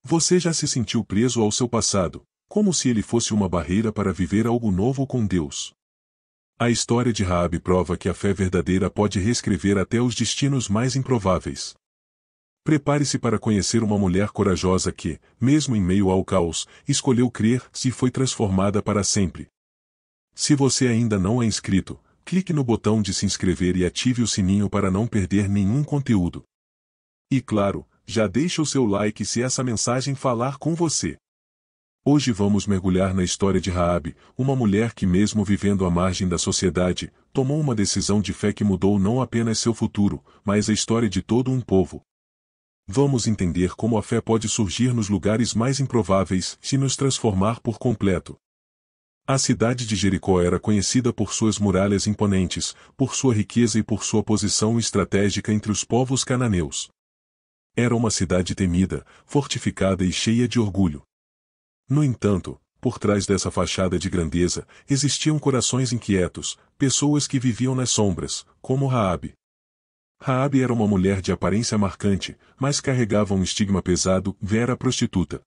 Você já se sentiu preso ao seu passado, como se ele fosse uma barreira para viver algo novo com Deus? A história de Raabe prova que a fé verdadeira pode reescrever até os destinos mais improváveis. Prepare-se para conhecer uma mulher corajosa que, mesmo em meio ao caos, escolheu crer e foi transformada para sempre. Se você ainda não é inscrito, clique no botão de se inscrever e ative o sininho para não perder nenhum conteúdo. E claro, já deixa o seu like se essa mensagem falar com você. Hoje vamos mergulhar na história de Raabe, uma mulher que mesmo vivendo à margem da sociedade, tomou uma decisão de fé que mudou não apenas seu futuro, mas a história de todo um povo. Vamos entender como a fé pode surgir nos lugares mais improváveis e nos transformar por completo. A cidade de Jericó era conhecida por suas muralhas imponentes, por sua riqueza e por sua posição estratégica entre os povos cananeus. Era uma cidade temida, fortificada e cheia de orgulho. No entanto, por trás dessa fachada de grandeza, existiam corações inquietos, pessoas que viviam nas sombras, como Raabe. Raabe era uma mulher de aparência marcante, mas carregava um estigma pesado, era prostituta.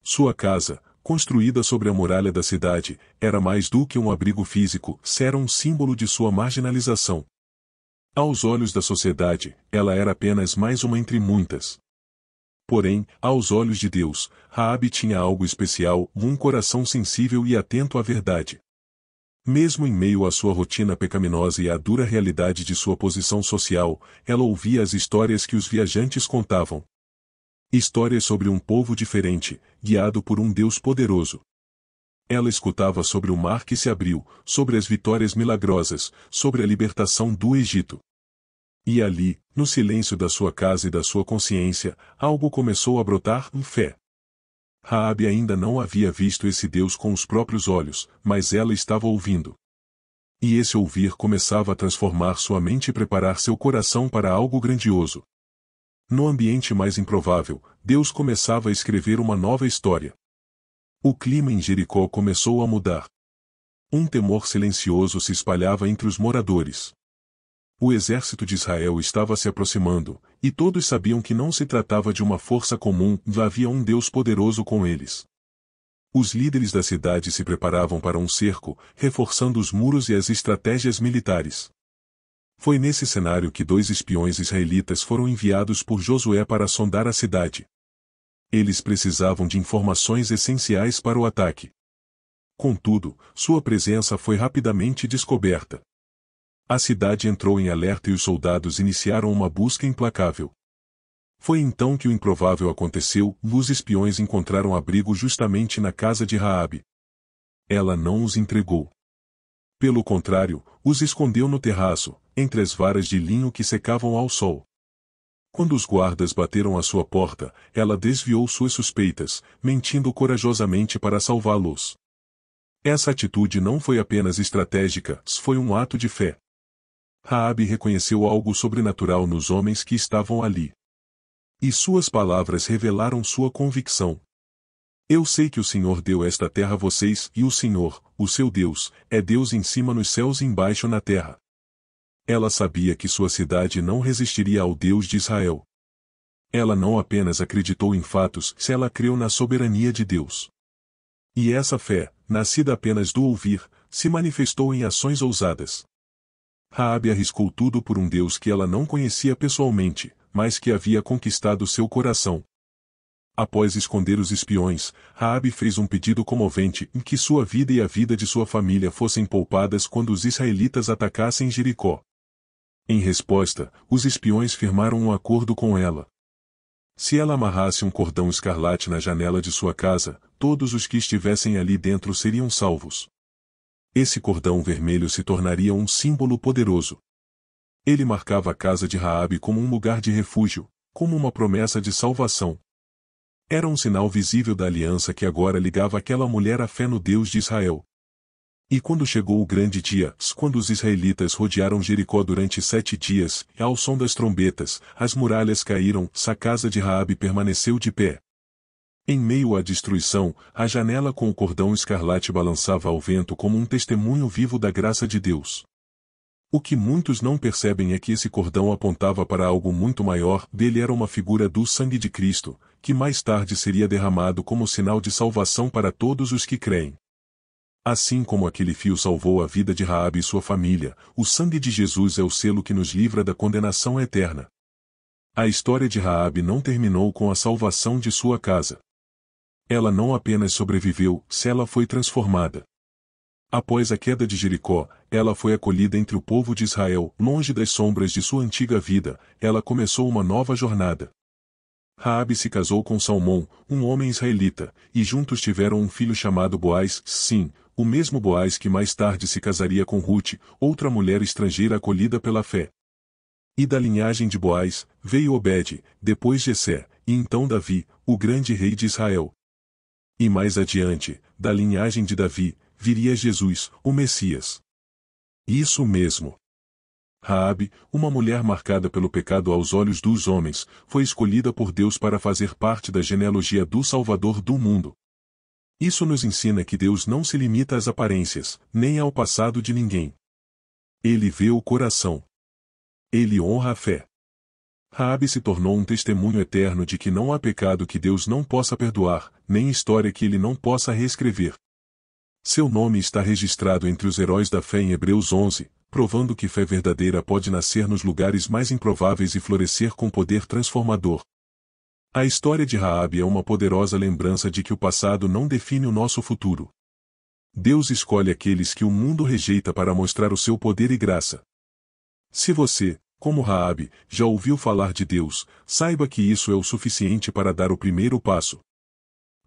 Sua casa, construída sobre a muralha da cidade, era mais do que um abrigo físico, era um símbolo de sua marginalização. Aos olhos da sociedade, ela era apenas mais uma entre muitas. Porém, aos olhos de Deus, Raabe tinha algo especial, um coração sensível e atento à verdade. Mesmo em meio à sua rotina pecaminosa e à dura realidade de sua posição social, ela ouvia as histórias que os viajantes contavam. Histórias sobre um povo diferente, guiado por um Deus poderoso. Ela escutava sobre o mar que se abriu, sobre as vitórias milagrosas, sobre a libertação do Egito. E ali, no silêncio da sua casa e da sua consciência, algo começou a brotar, fé. Raabe ainda não havia visto esse Deus com os próprios olhos, mas ela estava ouvindo. E esse ouvir começava a transformar sua mente e preparar seu coração para algo grandioso. No ambiente mais improvável, Deus começava a escrever uma nova história. O clima em Jericó começou a mudar. Um temor silencioso se espalhava entre os moradores. O exército de Israel estava se aproximando, e todos sabiam que não se tratava de uma força comum, havia um Deus poderoso com eles. Os líderes da cidade se preparavam para um cerco, reforçando os muros e as estratégias militares. Foi nesse cenário que 2 espiões israelitas foram enviados por Josué para sondar a cidade. Eles precisavam de informações essenciais para o ataque. Contudo, sua presença foi rapidamente descoberta. A cidade entrou em alerta e os soldados iniciaram uma busca implacável. Foi então que o improvável aconteceu, os espiões encontraram abrigo justamente na casa de Raabe. Ela não os entregou. Pelo contrário, os escondeu no terraço, entre as varas de linho que secavam ao sol. Quando os guardas bateram à sua porta, ela desviou suas suspeitas, mentindo corajosamente para salvá-los. Essa atitude não foi apenas estratégica, foi um ato de fé. Raabe reconheceu algo sobrenatural nos homens que estavam ali. E suas palavras revelaram sua convicção. Eu sei que o Senhor deu esta terra a vocês, e o Senhor, o seu Deus, é Deus em cima nos céus e embaixo na terra. Ela sabia que sua cidade não resistiria ao Deus de Israel. Ela não apenas acreditou em fatos, ela creu na soberania de Deus. E essa fé, nascida apenas do ouvir, se manifestou em ações ousadas. Raabe arriscou tudo por um Deus que ela não conhecia pessoalmente, mas que havia conquistado seu coração. Após esconder os espiões, Raabe fez um pedido comovente em que sua vida e a vida de sua família fossem poupadas quando os israelitas atacassem Jericó. Em resposta, os espiões firmaram um acordo com ela. Se ela amarrasse um cordão escarlate na janela de sua casa, todos os que estivessem ali dentro seriam salvos. Esse cordão vermelho se tornaria um símbolo poderoso. Ele marcava a casa de Raabe como um lugar de refúgio, como uma promessa de salvação. Era um sinal visível da aliança que agora ligava aquela mulher à fé no Deus de Israel. E quando chegou o grande dia, quando os israelitas rodearam Jericó durante 7 dias, ao som das trombetas, as muralhas caíram, a casa de Raabe permaneceu de pé. Em meio à destruição, a janela com o cordão escarlate balançava ao vento como um testemunho vivo da graça de Deus. O que muitos não percebem é que esse cordão apontava para algo muito maior, dele era uma figura do sangue de Cristo, que mais tarde seria derramado como sinal de salvação para todos os que creem. Assim como aquele fio salvou a vida de Raabe e sua família, o sangue de Jesus é o selo que nos livra da condenação eterna. A história de Raabe não terminou com a salvação de sua casa. Ela não apenas sobreviveu, ela foi transformada. Após a queda de Jericó, ela foi acolhida entre o povo de Israel, longe das sombras de sua antiga vida, ela começou uma nova jornada. Raabe se casou com Salmão, um homem israelita, e juntos tiveram um filho chamado Boaz, sim, o mesmo Boaz que mais tarde se casaria com Rute, outra mulher estrangeira acolhida pela fé. E da linhagem de Boaz, veio Obed, depois Jessé, e então Davi, o grande rei de Israel. E mais adiante, da linhagem de Davi, viria Jesus, o Messias. Isso mesmo. Raabe, uma mulher marcada pelo pecado aos olhos dos homens, foi escolhida por Deus para fazer parte da genealogia do Salvador do mundo. Isso nos ensina que Deus não se limita às aparências, nem ao passado de ninguém. Ele vê o coração. Ele honra a fé. Raabe se tornou um testemunho eterno de que não há pecado que Deus não possa perdoar, nem história que ele não possa reescrever. Seu nome está registrado entre os heróis da fé em Hebreus 11, provando que fé verdadeira pode nascer nos lugares mais improváveis e florescer com poder transformador. A história de Raabe é uma poderosa lembrança de que o passado não define o nosso futuro. Deus escolhe aqueles que o mundo rejeita para mostrar o seu poder e graça. Se você, como Raabe, já ouviu falar de Deus, saiba que isso é o suficiente para dar o primeiro passo.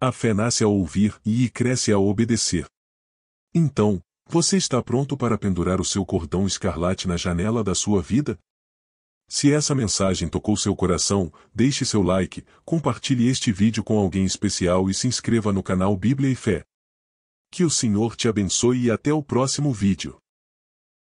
A fé nasce ao ouvir e cresce ao obedecer. Então, você está pronto para pendurar o seu cordão escarlate na janela da sua vida? Se essa mensagem tocou seu coração, deixe seu like, compartilhe este vídeo com alguém especial e se inscreva no canal Bíblia e Fé. Que o Senhor te abençoe e até o próximo vídeo.